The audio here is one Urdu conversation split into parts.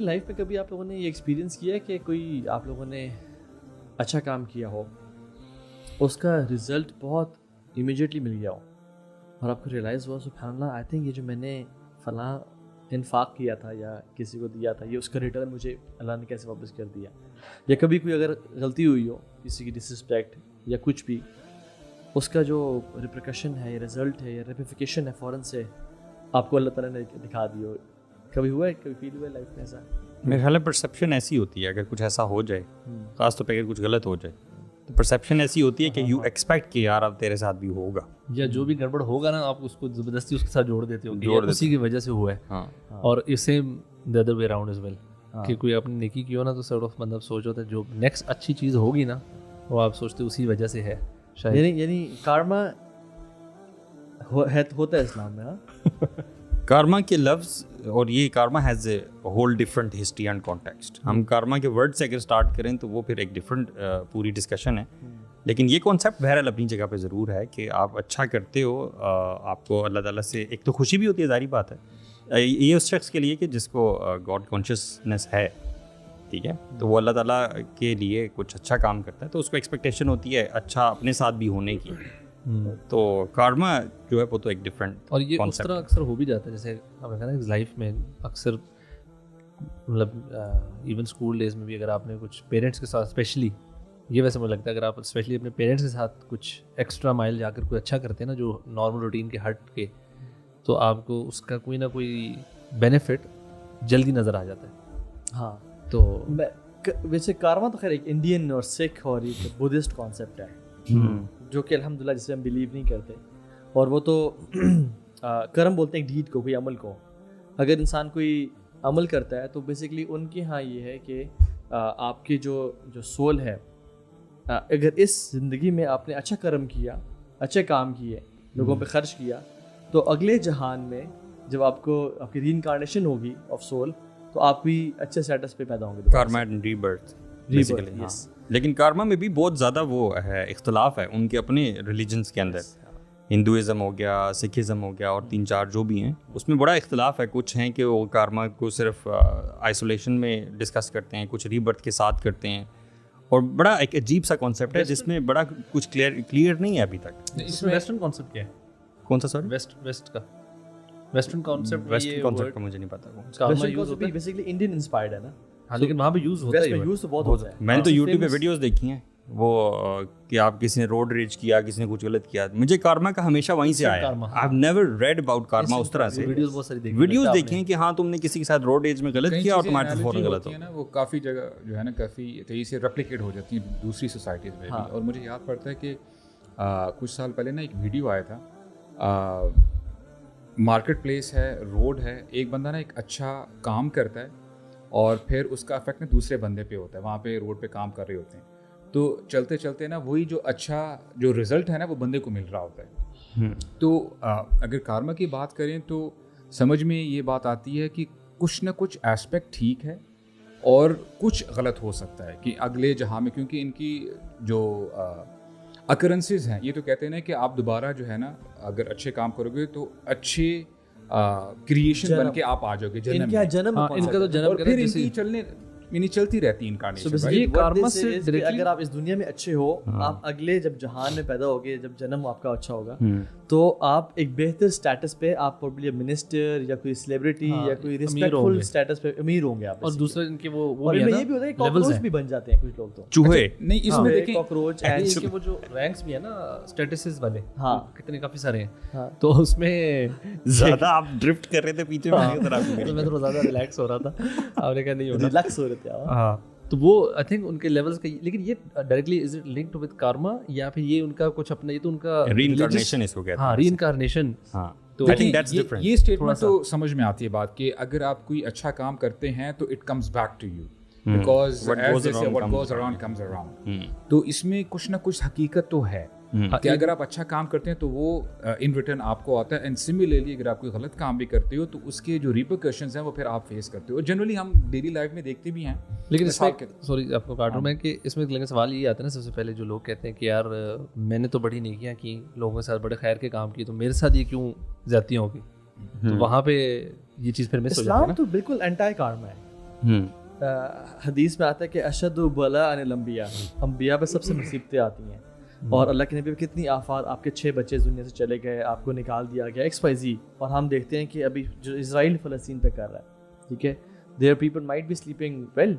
لائف میں کبھی آپ لوگوں نے یہ ایکسپیرینس کیا ہے کہ کوئی آپ لوگوں نے اچھا کام کیا ہو, اس کا رزلٹ بہت امیجیٹلی مل گیا ہو اور آپ کو ریئلائز ہوا سبحان اللہ آئی تھنک یہ جو میں نے فلاں انفاق کیا تھا یا کسی کو دیا تھا, یہ اس کا ریٹرن مجھے اللہ نے کیسے واپس کر دیا. یا کبھی کوئی اگر غلطی ہوئی ہو, کسی کی ڈسرسپیکٹ یا کچھ بھی, اس کا جو ریپریکشن ہے یا رزلٹ ہے یا ریپیفیکیشن ہے فوراً سے آپ کو اللہ تعالیٰ نے دکھا دی ہو. کبھی ہوا ہے, کبھی فیل ہوا ہے لائف میں ایسا؟ میرے خیال ہے پرسیپشن ایسی ہوتی ہے, اگر کچھ ایسا ہو جائے, خاص طور پہ اگر کچھ غلط ہو جائے تو پرسیپشن ایسی ہوتی ہے کہ یو ایکسپیکٹ کہ یار اب تیرے ساتھ بھی ہوگا, یا جو بھی گڑبڑ ہوگا نا آپ اس کو زبردستی اس کے ساتھ جوڑ دیتے ہو کہ اسی کی وجہ سے ہوا ہے. اور same the other way around as well, کہ کوئی اپنی نیکی کی ہو نا تو سارٹ آف مطلب سوچ ہوتا ہے جو نیکسٹ اچھی چیز ہوگی نا وہ آپ سوچتے اسی وجہ سے ہے شاید. یعنی کارما ہوتا ہے اسلام میں. کارما کے لفظ اور یہ karma has a whole different history and context. ہم کارما کے ورڈ سے اگر اسٹارٹ کریں تو وہ پھر ایک ڈفرنٹ پوری ڈسکشن ہے, لیکن یہ کانسیپٹ بہرحال اپنی جگہ پہ ضرور ہے کہ آپ اچھا کرتے ہو, آپ کو اللہ تعالیٰ سے ایک تو خوشی بھی ہوتی ہے, ظاہری بات ہے. یہ اس شخص کے لیے کہ جس کو گاڈ کانشیسنس ہے, ٹھیک ہے, تو وہ اللہ تعالیٰ کے لیے کچھ اچھا کام کرتا ہے تو اس کو ایکسپیکٹیشن ہوتی ہے اچھا اپنے ساتھ بھی ہونے کی. تو کارما جو ہے وہ تو ایک ڈفرینٹ, اور یہ اس طرح اکثر ہو بھی جاتا ہے جیسے آپ نے کہا نا لائف میں اکثر مطلب ایون اسکول ڈیز میں بھی اگر آپ نے کچھ پیرنٹس کے ساتھ اسپیشلی, یہ ویسے مجھے لگتا ہے اگر آپ اسپیشلی اپنے پیرنٹس کے ساتھ کچھ ایکسٹرا مائل جا کر کوئی اچھا کرتے ہیں نا جو نارمل روٹین کے ہٹ کے, تو آپ کو اس کا کوئی نہ کوئی بینیفٹ جلدی نظر آ جاتا ہے. ہاں, تو ویسے کارما تو خیر ایک انڈین اور سکھ اور ایک بدھسٹ کانسیپٹ ہے جو کہ الحمدللہ جسے ہم بلیو نہیں کرتے, اور وہ تو کرم بولتے ہیں ایک ڈیڈ کو, کوئی عمل کو. اگر انسان کوئی عمل کرتا ہے تو بیسیکلی ان کے ہاں یہ ہے کہ آپ کی جو سول ہے, اگر اس زندگی میں آپ نے اچھا کرم کیا, اچھے کام کیے, لوگوں پہ خرچ کیا, تو اگلے جہان میں جب آپ کی ری انکارنیشن ہوگی آف سول تو آپ بھی اچھے اسٹیٹس پہ پیدا ہوں گے. Karma and rebirth basically. لیکن کارما میں بھی بہت زیادہ وہ ہے, اختلاف ہے ان کے اپنے ریلیجنس کے اندر. ہندوازم ہو گیا, سکھزم ہو گیا اور 3-4 جو بھی ہیں, اس میں بڑا اختلاف ہے. کچھ ہیں کہ وہ کارما کو صرف آئسولیشن میں ڈسکس کرتے ہیں, کچھ ری برتھ کے ساتھ کرتے ہیں, اور بڑا ایک عجیب سا کانسیپٹ ہے جس میں بڑا کچھ کلیئر نہیں ہے ابھی تک. اس میں ویسٹرن کانسیپٹ کیا ہے؟ کون سا سر؟ ویسٹ کا ویسٹرن کانسیپٹ کا مجھے نہیں پتا. کارما یوز ہوتا ہے بیسیکلی انڈین انسپائرڈ ہے نا. ہاں, لیکن وہاں پہ یوز ہوتا ہے, یوز تو بہت ہوتا ہے. میں نے تو یوٹیوب پہ ویڈیوز دیکھی ہیں وہ کہ آپ کسی نے روڈ ریج کیا, کسی نے کچھ غلط کیا. مجھے کارما کا ہمیشہ وہیں سے آیا. I have never read about karma اس طرح سے. ویڈیوز دیکھی ہیں کہ ہاں تم نے کسی کے ساتھ روڈ ریج میں غلط کیا اور تمہارے تو فوراً غلط ہو نا. وہ کافی جگہ جو ہے نا کافی تیزی سے ریپلیکیٹ ہو جاتی ہیں دوسری سوسائٹیز میں بھی. اور مجھے یاد پڑتا ہے کہ کچھ سال پہلے نا ایک ویڈیو آیا تھا, مارکیٹ پلیس ہے, روڈ ہے, ایک بندہ نا ایک اچھا کام کرتا ہے اور پھر اس کا افیکٹ نا دوسرے بندے پہ ہوتا ہے. وہاں پہ روڈ پہ کام کر رہے ہوتے ہیں تو چلتے چلتے نا وہی جو اچھا جو رزلٹ ہے نا وہ بندے کو مل رہا ہوتا ہے. تو اگر کارما کی بات کریں تو سمجھ میں یہ بات آتی ہے کہ کچھ نہ کچھ ایسپیکٹ ٹھیک ہے اور کچھ غلط ہو سکتا ہے کہ اگلے جہاں میں, کیونکہ ان کی جو اکرنسز ہیں یہ تو کہتے ہیں نا کہ آپ دوبارہ جو ہے نا اگر اچھے کام کرو گے تو اچھے کریشن بن کے آپ آ جاؤ گے جنم ان کا تو جنم اور پھر ان کی چلنے یعنی چلتی رہتی انکارنیشن. یہ کارما سے اگر آپ اس دنیا میں اچھے ہو, آپ اگلے جب جہان میں پیدا ہوگے, جب جنم آپ کا اچھا ہوگا تو آپ ایک بہتر اسٹیٹس پہ, آپ پروبلی منسٹر یا کوئی سیلیبریٹی یا کوئی ریسپیکٹفل اسٹیٹس پہ امیر ہوں گے آپ. اور دوسرے ان کے وہ یہ بھی ہوتا ہے کاکروچ بھی بن جاتے ہیں کچھ لوگ, تو چوہے نہیں اس میں دیکھیں کاکروچ کے وہ جو رینکس بھی ہیں نا اسٹیٹسز والے, ہاں کتنے کافی سارے ہیں. تو اس میں زیادہ آپ ڈرفٹ کر رہے تھے پیچھے, میں تھوڑا زیادہ ریلیکس ہو رہا تھا, آپ نے کہا نہیں ہونا, ریلیکس ہو رہے تھے. ہاں, تو وہ آئی تھنک ان کے لیولس کا. لیکن یہ directly is it linked with karma یا پھر یہ ان کا کچھ اپنا, یہ تو ان کا ری انکارنیشن اس کو کہتے ہیں. ہاں, ری انکارنیشن. ہاں, تو یہ اسٹیٹمنٹ تو سمجھ میں آتی ہے بات کہ اگر آپ کوئی اچھا کام کرتے ہیں تو it comes back to you because what goes around comes around. تو اس میں کچھ نہ کچھ حقیقت تو ہے کہ اگر آپ اچھا کام کرتے ہیں تو وہ ان ریٹرن آپ کو آتا ہے. اینڈ سملرلی اگر آپ کوئی غلط کام بھی کرتے ہو تو اس کے جو ریپرکشنز ہیں وہ پھر آپ فیس کرتے ہو. جنرلی ہم ڈیلی لائف میں دیکھتے بھی ہیں. لیکن اس میں سوری آپ کو کاٹ رہا ہوں میں کہ اس میں لیکن سوال یہ آتا ہے نا سب سے پہلے جو لوگ کہتے ہیں کہ یار میں نے تو بڑی نیکیاں کی, لوگوں کے ساتھ بڑے خیر کے کام کیے, تو میرے ساتھ یہ کیوں زیادتیاں ہوگی. تو وہاں پہ یہ چیز پھر مس ہو جاتی ہے. اسلام تو بالکل اینٹی کارما ہے. حدیث میں آتا ہے کہ اشد بلا ان الانبیاء، انبیاء پہ سب سے مصیبتیں آتی ہیں، اور اللہ کے نبی پہ کتنی آفات، آپ کے 6 بچے دنیا سے چلے گئے، آپ کو نکال دیا گیا XYZ، اور ہم دیکھتے ہیں کہ ابھی جو اسرائیل فلسطین پہ کر رہا ہے، ٹھیک ہے، there people might be sleeping well,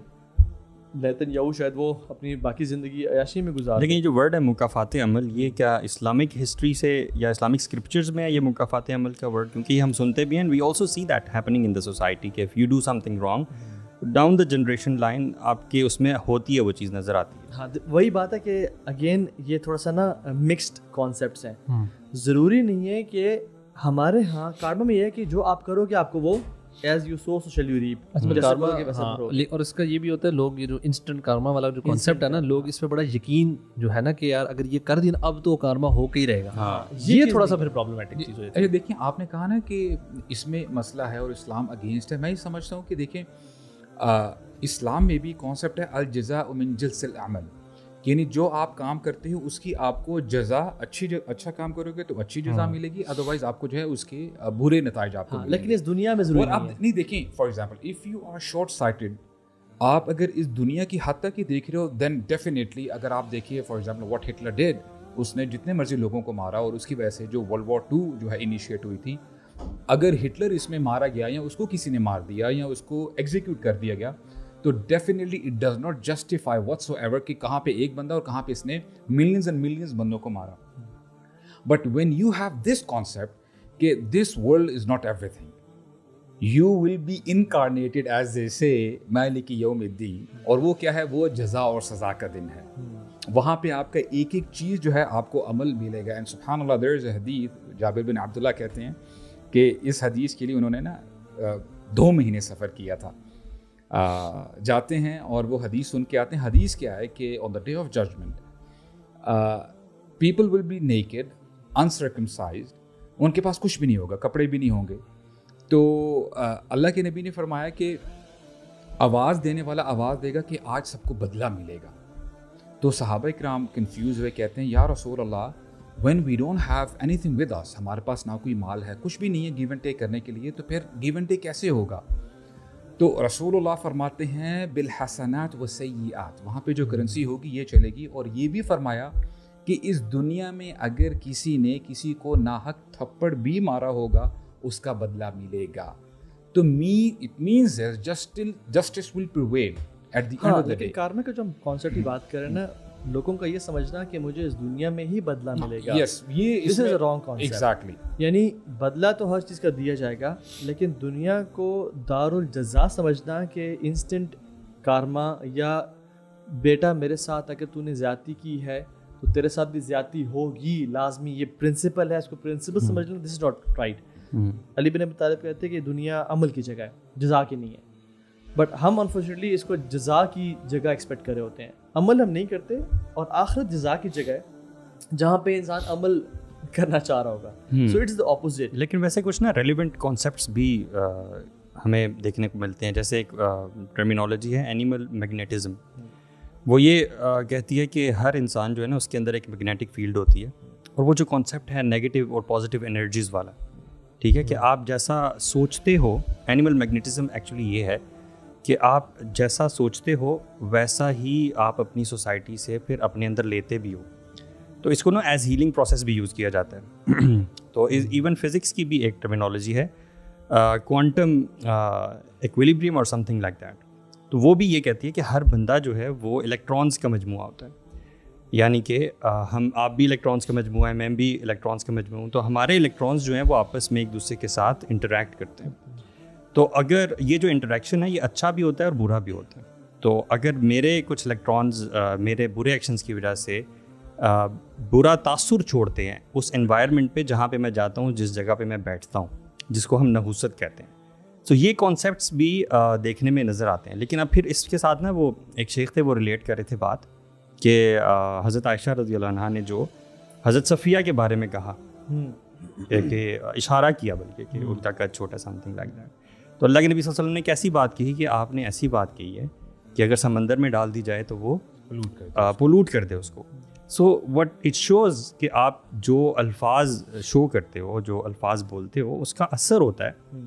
لیکن یہو شاید وہ اپنی باقی زندگی عیاشی میں گزار. لیکن یہ جو ورڈ ہے مکافات عمل، یہ کیا اسلامک ہسٹری سے یا اسلامک اسکرپچرز میں ہے یہ مکافات عمل کا ورڈ؟ کیونکہ یہ ہم سنتے بھی ہیں، we also see that happening in the society کہ if you do something wrong down the generation line آپ کے اس میں ہوتی ہے وہ چیز نظر آتی ہے. ہاں وہی بات ہے کہ اگین یہ تھوڑا سا نا مکسڈ کانسیپٹس ہیں. ضروری نہیں ہے کہ ہمارے ہاں کارما میں یہ ہے کہ جو آپ کرو گے آپ کو وہ as you sow so shall you reap. اور اس کا یہ بھی ہوتا ہے لوگ یہ جو انسٹنٹ کارما والا جو کانسیپٹ ہے نا، لوگ اس پہ بڑا یقین جو ہے نا کہ یار اگر یہ کر دیا اب تو کارما ہو کے ہی رہے گا. یہ تھوڑا سا پھر پرابلمٹک چیز ہو جاتی ہے. دیکھیں آپ نے کہا نا کہ اس میں مسئلہ ہے اور اسلام اگینسٹ ہے. میں یہ سمجھتا ہوں کہ دیکھیں اسلام میں بھی کانسیپٹ ہے الجزاء من جنس العمل، یعنی جو آپ کام کرتے ہو اس کی آپ کو جزا اچھا کام کرو گے تو اچھی جزا ملے گی، ادروائز آپ کو جو ہے اس کے برے نتائج آپ کو ملیں گے. لیکن اس دنیا میں ضروری نہیں دیکھیں for example if you are short sighted, آپ اگر اس دنیا کی حد تک ہی دیکھ رہے ہو دین ڈیفینیٹلی اگر آپ دیکھیے for example what Hitler did, اس نے جتنے مرضی لوگوں کو مارا اور اس کی وجہ سے جو ورلڈ وار 2 جو ہے انیشیٹ ہوئی تھی، اگر ہٹلر اس میں مارا گیا یا اس کو کسی نے مار دیا یا اس کو ایگزیکیوٹ کر دیا گیا تو definitely it does not justify what's ever کہ کہاں پہ ایک بندہ اور کہاں پہ اس نے ملینز اینڈ ملینز بندوں کو مارا. But when you have this concept کہ this world is not everything, you will be incarnated as they say مالک یوم الدین، اور وہ کیا ہے، وہ جزا اور سزا کا دن ہے. وہاں پہ آپ کا ایک ایک چیز جو ہے آپ کو عمل ملے گا. اینڈ سبحان اللہ دیر از اے حدیث، جابر بن عبداللہ کہتے ہیں کہ اس حدیث کے لیے انہوں نے نا 2 مہینے سفر کیا تھا. جاتے ہیں اور وہ حدیث سن کے آتے ہیں. حدیث کیا ہے کہ on the day of judgment people will be naked uncircumcised, ان کے پاس کچھ بھی نہیں ہوگا، کپڑے بھی نہیں ہوں گے. تو اللہ کے نبی نے فرمایا کہ آواز دینے والا آواز دے گا کہ آج سب کو بدلہ ملے گا. تو صحابہ کرام کنفیوز ہوئے، کہتے ہیں یا رسول اللہ when we don't have anything with us، ہمارے پاس نہ کوئی مال ہے، کچھ بھی نہیں ہے گیو اینڈ ٹیک کرنے کے لیے، تو پھر گیو اینڈ ٹیک کیسے ہوگا؟ تو رسول اللہ فرماتے ہیں بالحسنات و سیئات، وہاں پہ جو کرنسی ہوگی یہ چلے گی. اور یہ بھی فرمایا کہ اس دنیا میں اگر کسی نے کسی کو ناحق تھپڑ بھی مارا ہوگا اس کا بدلہ ملے گا. تو it means justice will prevail at the end of the day. Karma کا جو ہم کانسیپٹ کی بات کریں نا، لوگوں کا یہ سمجھنا کہ مجھے اس دنیا میں ہی بدلہ ملے گا. یس، یہ دس از اے رانگ کانسیپٹ. ایگزیکٹلی، یعنی بدلہ تو ہر چیز کا دیا جائے گا، لیکن دنیا کو دار الجزا سمجھنا کہ انسٹنٹ کارما یا بیٹا میرے ساتھ اگر تو نے زیادتی کی ہے تو تیرے ساتھ بھی زیادتی ہوگی لازمی، یہ پرنسپل ہے، اس کو پرنسپل سمجھ لیں. دس از ناٹ رائٹ. علی بن ابی طالب کہتے ہیں کہ دنیا عمل کی جگہ ہے، جزا کی نہیں ہے. بٹ ہم انفارچونیٹلی اس کو جزا کی جگہ ایکسپیکٹ کر رہے ہوتے ہیں. عمل ہم نہیں کرتے، اور آخرت جزا کی جگہ ہے جہاں پہ انسان عمل کرنا چاہ رہا ہوگا. So it is the opposite. لیکن ویسے کچھ نا ریلیونٹ کانسیپٹس بھی ہمیں دیکھنے کو ملتے ہیں. جیسے ایک ٹرمینالوجی ہے اینیمل میگنیٹزم. وہ یہ کہتی ہے کہ ہر انسان جو ہے نا اس کے اندر ایک میگنیٹک فیلڈ ہوتی ہے، اور وہ جو کانسیپٹ ہے نیگیٹو اور پازیٹیو انرجیز والا، ٹھیک ہے، کہ آپ جیسا سوچتے ہو. اینیمل میگنیٹزم ایکچولی یہ ہے کہ آپ جیسا سوچتے ہو ویسا ہی آپ اپنی سوسائٹی سے پھر اپنے اندر لیتے بھی ہو. تو اس کو نا ایز ہیلنگ پروسیس بھی یوز کیا جاتا ہے. تو ایون فزکس کی بھی ایک ٹرمینالوجی ہے کوانٹم ایکویلیبریم اور سم تھنگ لائک دیٹ. تو وہ بھی یہ کہتی ہے کہ ہر بندہ جو ہے وہ الیکٹرانز کا مجموعہ ہوتا ہے. یعنی کہ آپ بھی الیکٹرانز کا مجموعہ ہیں، میں بھی الیکٹرانز کا مجموعہ ہوں. تو ہمارے الیکٹرانز جو ہیں وہ آپس میں ایک دوسرے کے ساتھ انٹریکٹ کرتے ہیں. تو اگر یہ جو انٹریکشن ہے یہ اچھا بھی ہوتا ہے اور برا بھی ہوتا ہے. تو اگر میرے کچھ الیکٹرانز میرے برے ایکشنز کی وجہ سے برا تاثر چھوڑتے ہیں اس انوائرمنٹ پہ جہاں پہ میں جاتا ہوں، جس جگہ پہ میں بیٹھتا ہوں، جس کو ہم نحوست کہتے ہیں. تو یہ کانسیپٹس بھی دیکھنے میں نظر آتے ہیں. لیکن اب پھر اس کے ساتھ نا وہ ایک شیخ تھے، وہ ریلیٹ کر رہے تھے بات کہ حضرت عائشہ رضی اللہ عنہا نے جو حضرت صفیہ کے بارے میں کہا کہ اشارہ کیا بلکہ کہ ان کا قد چھوٹا سم تھنگ لائک دیٹ. تو اللہ کے نبی صلی اللہ علیہ وسلم نے کیسی بات کہی کہ آپ نے ایسی بات کہی ہے کہ اگر سمندر میں ڈال دی جائے تو وہ پولوٹ کر دے اس کو. سو وٹ اٹ شوز کہ آپ جو الفاظ شو کرتے ہو، جو الفاظ بولتے ہو، اس کا اثر ہوتا ہے